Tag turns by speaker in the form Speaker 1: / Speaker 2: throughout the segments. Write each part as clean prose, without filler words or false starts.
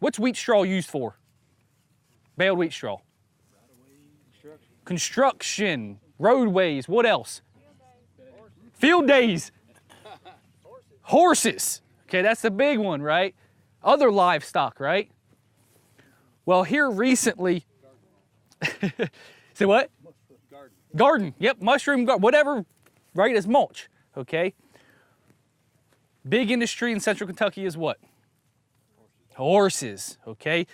Speaker 1: What's wheat straw used for? Baled wheat straw. Construction, roadways, what else? Field days. Horses. Okay, that's the big one, right? Other livestock, right? Well, here recently, say what? Garden, yep, mushroom garden, whatever, right, as mulch, okay? Big industry in central Kentucky is what? Horses, okay?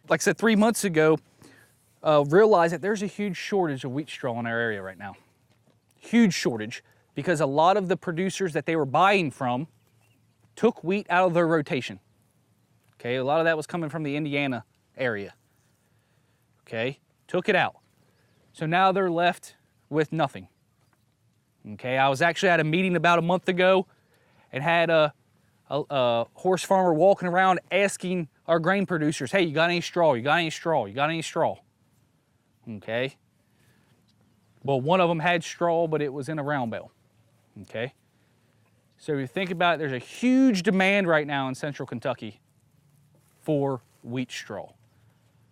Speaker 1: Like I said 3 months ago, realized that there's a huge shortage of wheat straw in our area right now. Huge shortage, because a lot of the producers that they were buying from took wheat out of their rotation. Okay, a lot of that was coming from the Indiana area. Okay, took it out. So now they're left with nothing. Okay, I was actually at a meeting about a month ago and had a horse farmer walking around asking our grain producers, hey, you got any straw? You got any straw? You got any straw? Okay. Well, one of them had straw, but it was in a round bale. Okay. So you think about it, there's a huge demand right now in central Kentucky for wheat straw.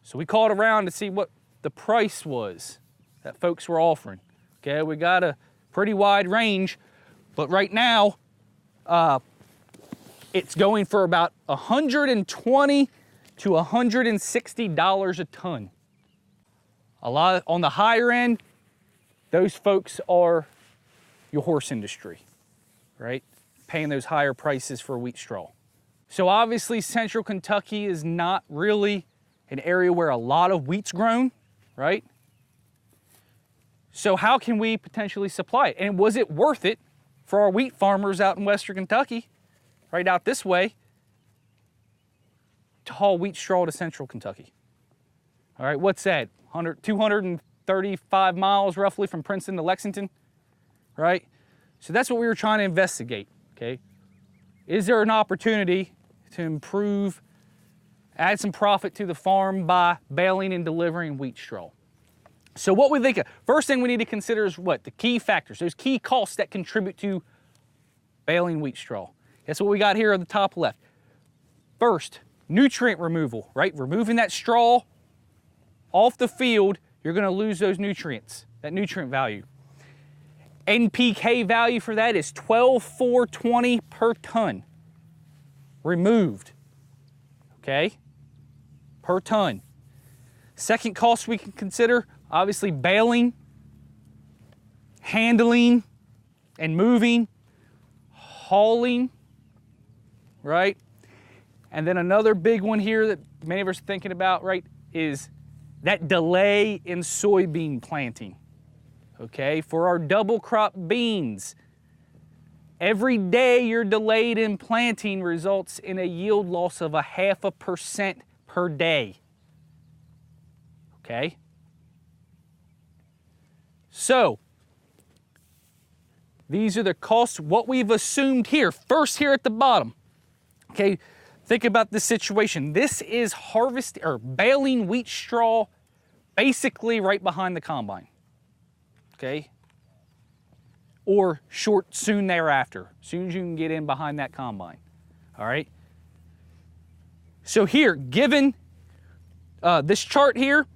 Speaker 1: So we called around to see what the price was that folks were offering. Okay, we got a pretty wide range, but right now, it's going for about $120 to $160 a ton. A lot on the higher end, those folks are your horse industry, right? Paying those higher prices for wheat straw. So obviously central Kentucky is not really an area where a lot of wheat's grown, right? So how can we potentially supply it? And was it worth it for our wheat farmers out in western Kentucky, right out this way, to haul wheat straw to central Kentucky? All right, what's that? 235 miles roughly from Princeton to Lexington, right? So that's what we were trying to investigate, okay? Is there an opportunity to improve, add some profit to the farm by baling and delivering wheat straw? So what we think of, first thing we need to consider is what? The key factors, those key costs that contribute to baling wheat straw. That's what we got here on the top left. First, nutrient removal, right? Removing that straw off the field, you're gonna lose those nutrients, that nutrient value. NPK value for that is 12,420 per ton removed, okay? Per ton. Second cost we can consider, obviously baling, handling and moving, hauling, right? And then another big one here that many of us are thinking about, right, is that delay in soybean planting, okay? For our double crop beans, every day you're delayed in planting results in a yield loss of 0.5% per day, okay? So, these are the costs, what we've assumed here, first here at the bottom, okay? Think about this situation. This is harvesting or baling wheat straw basically right behind the combine, okay? Or soon thereafter, soon as you can get in behind that combine, all right? So here, given this chart here,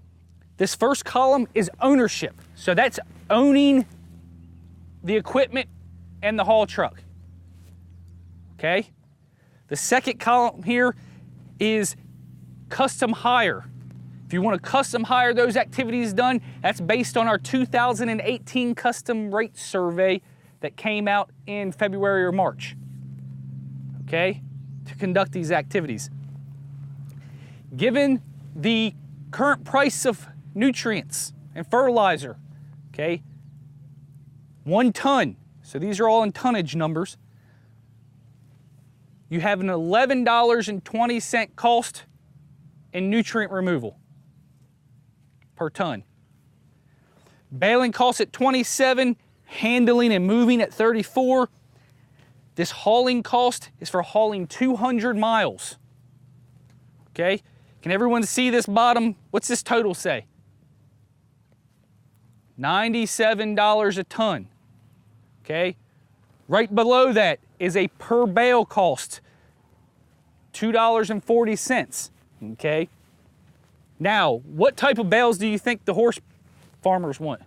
Speaker 1: this first column is ownership. So that's owning the equipment and the haul truck, okay? The second column here is custom hire. If you want to custom hire those activities done, that's based on our 2018 custom rate survey that came out in February or March, okay, to conduct these activities. Given the current price of nutrients and fertilizer, okay, 1 ton, so these are all in tonnage numbers, you have an $11.20 cost in nutrient removal per ton. Baling costs at 27, handling and moving at 34. This hauling cost is for hauling 200 miles. Okay? Can everyone see this bottom? What's this total say? $97 a ton. Okay? Right below that is a per bale cost, $2.40. Okay. Now, what type of bales do you think the horse farmers want?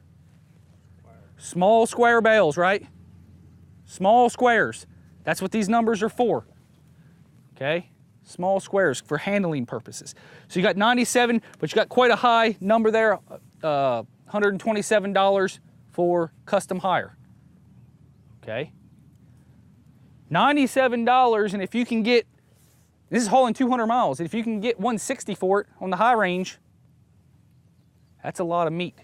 Speaker 1: Small square bales, right? Small squares. That's what these numbers are for. Okay? Small squares for handling purposes. So you got 97, but you got quite a high number there, $127 for custom hire. Okay? $97, and if you can get, this is hauling 200 miles, if you can get 160 for it on the high range, that's a lot of meat,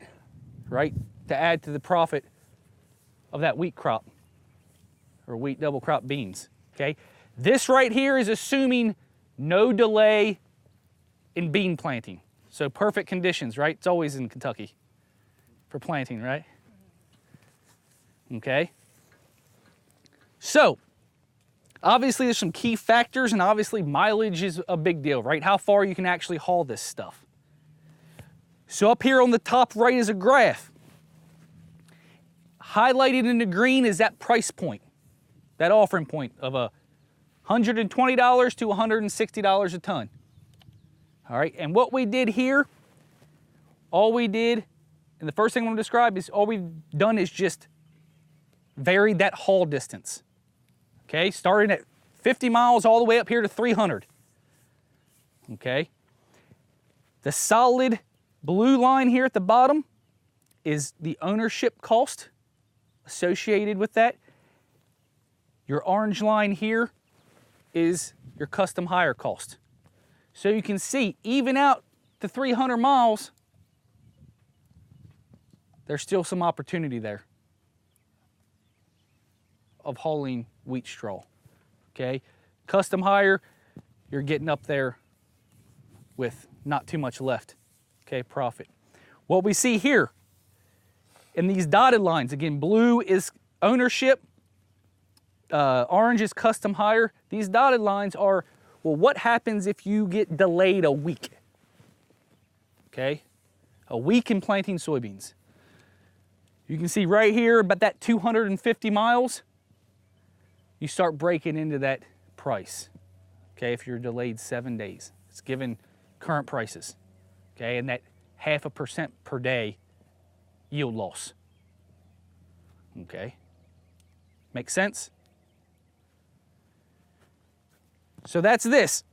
Speaker 1: right? To add to the profit of that wheat crop, or wheat double crop beans, okay? This right here is assuming no delay in bean planting. So perfect conditions, right? It's always in Kentucky for planting, right? Okay. So, obviously there's some key factors, and obviously mileage is a big deal, right? How far you can actually haul this stuff. So up here on the top right is a graph. Highlighted in the green is that price point, that offering point of $120 to $160 a ton. All right, and what we did here, all we did, and the first thing I'm going to describe is all we've done is just varied that haul distance. Okay, starting at 50 miles all the way up here to 300. Okay, the solid blue line here at the bottom is the ownership cost associated with that. Your orange line here is your custom hire cost. So you can see, even out to 300 miles, there's still some opportunity there of hauling wheat straw, okay? Custom hire, you're getting up there with not too much left, okay, profit. What we see here in these dotted lines, again, blue is ownership, orange is custom hire. These dotted lines are, well, what happens if you get delayed a week? Okay, a week in planting soybeans. You can see right here about that 250 miles, you start breaking into that price, okay, if you're delayed 7 days. It's given current prices, okay, and that 0.5% per day yield loss, okay. Make sense? So that's this.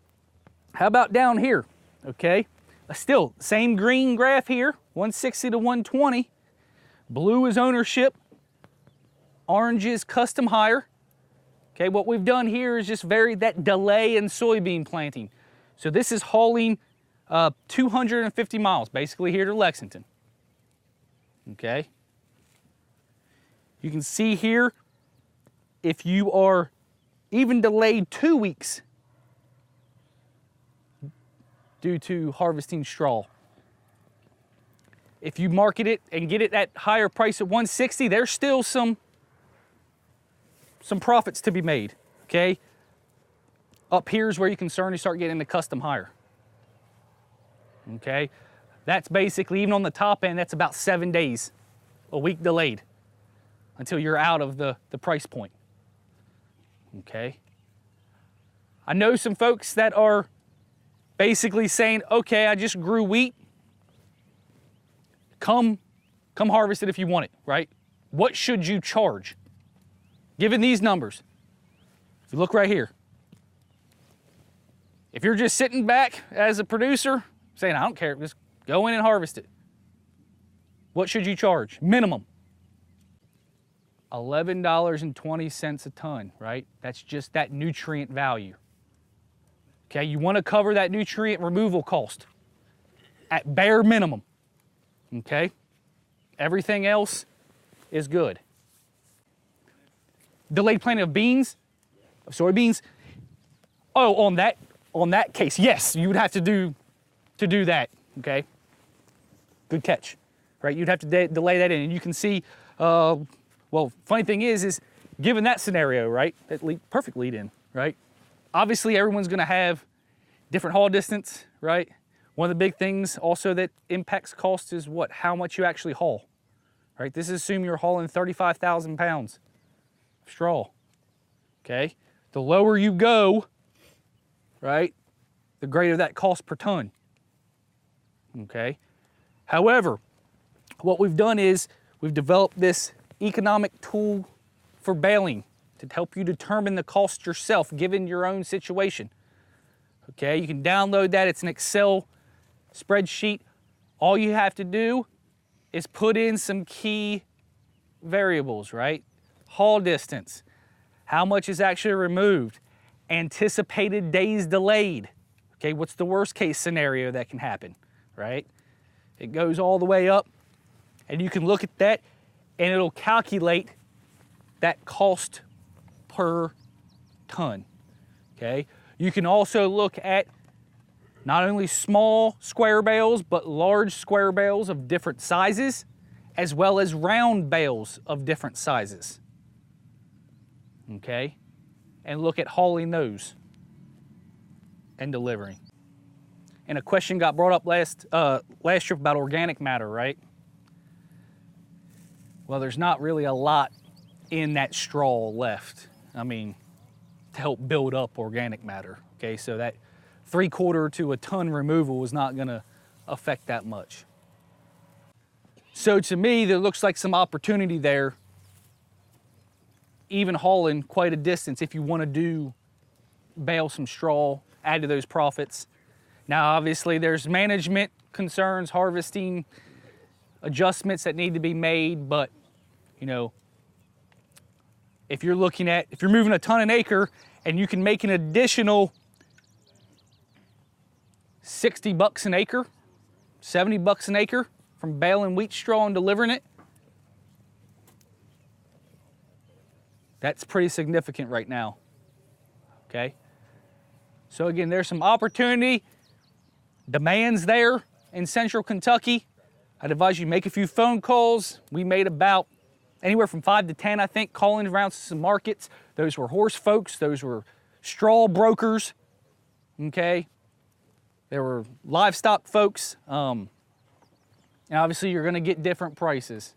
Speaker 1: How about down here, okay? Still, same green graph here, 160 to 120. Blue is ownership. Orange is custom hire. Okay, what we've done here is just varied that delay in soybean planting. So this is hauling 250 miles, basically here to Lexington. Okay. You can see here, if you are even delayed 2 weeks due to harvesting straw, if you market it and get it at higher price at 160, there's still some profits to be made, okay? Up here's where you can start getting the custom hire, okay? That's basically, even on the top end, that's about 7 days, a week delayed, until you're out of the price point, okay? I know some folks that are basically saying, okay, I just grew wheat, come harvest it if you want it, right? What should you charge? Given these numbers, if you look right here, if you're just sitting back as a producer saying, I don't care, just go in and harvest it, what should you charge? Minimum $11.20 a ton, right? That's just that nutrient value. Okay, you want to cover that nutrient removal cost at bare minimum. Okay, everything else is good. Delayed planting of beans, of soybeans. Oh, on that case, yes, you would have to do that. Okay, good catch, right? You'd have to delay that in, and you can see. Well, funny thing is given that scenario, right? That perfect lead in, right? Obviously, everyone's going to have different haul distance, right? One of the big things also that impacts cost is what? How much you actually haul, right? This is assuming you're hauling 35,000 pounds of straw, okay? The lower you go, right, the greater that cost per ton. Okay. However, what we've done is we've developed this economic tool for baling to help you determine the cost yourself given your own situation. Okay, you can download that. It's an Excel spreadsheet. All you have to do is put in some key variables, right? Haul distance, how much is actually removed, anticipated days delayed. Okay, what's the worst case scenario that can happen, right? It goes all the way up, and you can look at that and it'll calculate that cost per ton, okay? You can also look at not only small square bales, but large square bales of different sizes, as well as round bales of different sizes, okay? And look at hauling those and delivering. And a question got brought up last trip about organic matter, right? Well, there's not really a lot in that straw left. I mean, to help build up organic matter, okay? So that 3/4 to a ton removal is not gonna affect that much. So to me, there looks like some opportunity there, even hauling quite a distance if you wanna bale some straw, add to those profits. Now, obviously, there's management concerns, harvesting adjustments that need to be made, but, you know, if you're moving a ton an acre and you can make an additional $60 an acre, $70 an acre from baling wheat straw and delivering it, that's pretty significant right now, okay? So again, there's some opportunity. Demand's there in central Kentucky. I'd advise you make a few phone calls. We made about anywhere from 5 to 10, I think, calling around some markets. Those were horse folks, those were straw brokers, okay? There were livestock folks. And obviously you're gonna get different prices.